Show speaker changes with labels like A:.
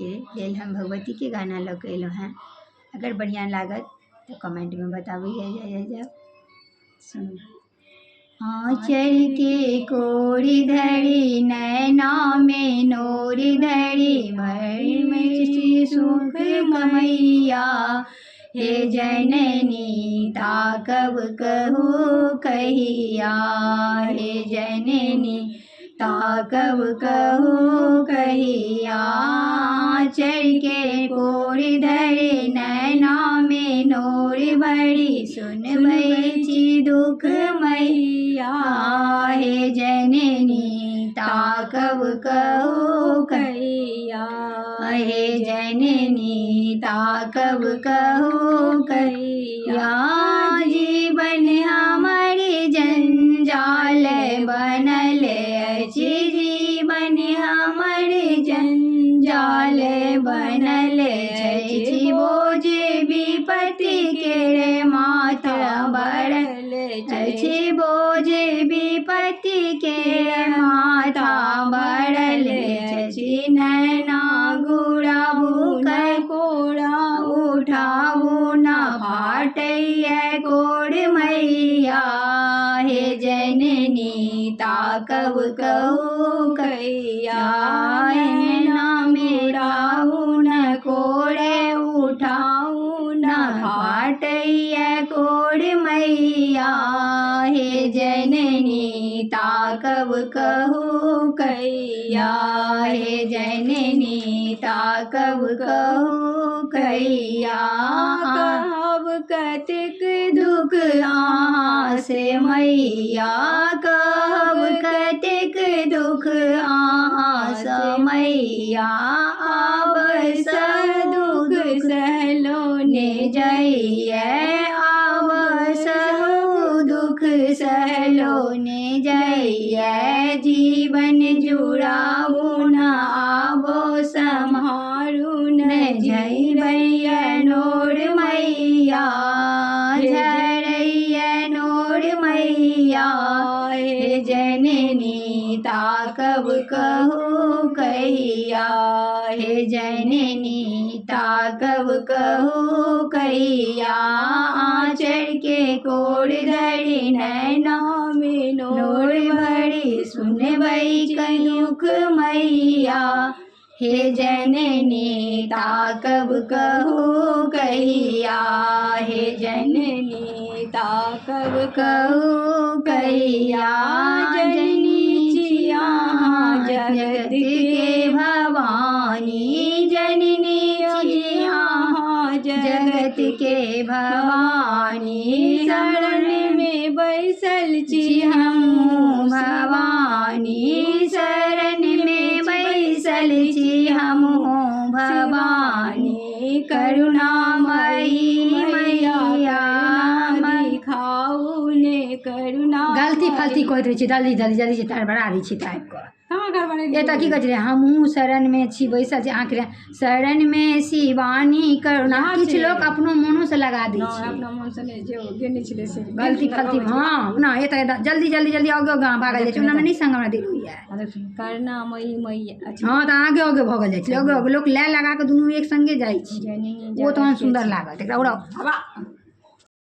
A: के लेल हम भगवती के गाना लऽ के अयलहुँ हैं। अगर बढ़िया लागत तो कमेंट में बताबू। सुन आँचल के कोरी धरी नैना में नोरी धरी भरी में सुख मैया हे जननी ताकब कहू कहिया हे जननी ताकब कहू कहिया। आँचल के कोरी धरी नैना में नोरी भरी सुन बैची दुख मैया हे जननी ताकब कहू कहिया हे जननी ताकब कहू कहिया। जीवन हमारे जंजाल बनल अछि जीवन हमारे जंजाल बनल अछि बोझ विपत्ति के माथा बढ़ल अछि बोझ विपत्ति के माथा बढ़ल अछि। नैना गुड़ाबू कोड़ा उठाबू न फाटैया कोड़ मैया हे जननी ताकब कहू कहिया। नैना मेरा न कोड़े उठाऊ न फाटैया कोड़ मैया हे जननी ताकब कहू कहिया हे जननी ताकब कहू कहिया। कहब कतेक दुख अहाँ से मैया कहब कतेक दुख अहाँ से मैया। आब स दुख सहलो ने जाइए आब सब दुख सहलो ने जाइए। जीवन जुड़ाऊ न आबो सम्हारू न जइबैया नोर मैया झरैया नोर मैया हे जननी ताकब कहू कहिया हे जननी ताकब कहू कहिया। आँचल के कोर धरी नैना में नोर भरी सुनबै कयुक मैया हे जननी ताकब कहू कहिया हे जननी ताकब कहू कहिया। जननी छिया जगत के भवानी जननी छिया जगत के भवानी शरण में बैसल छी हम भवानी शरण में बैसल छी हम भवानी। करुणामयी मैया दिखाऊ ने करुणा गलती फलती कहैत रहै छी जल्दी जल्दी जल्दी तड़बड़ा दै छी टाइप कऽ एतऽ की कहै छै हमहूँ शरण में छी बैसल छी अहाँके शरण में शिवानी करुणा। किछु लोक अपनो मोनो से लगा दै छै अपना मन से नहि जे गेने छलै से गलती फलती हाँ ना एतऽ जल्दी जल्दी जल्दी आगे आगे भागल जाइ छै ओना नहि संग हमरा दिल होइए करुणामयी मैया। हाँ तऽ आगे आगे भगल जाइ छै आगे आगे लोक लए लगा कऽ दुनू एक संगे जाइ छै ओ तहन सुन्दर लागत एकरा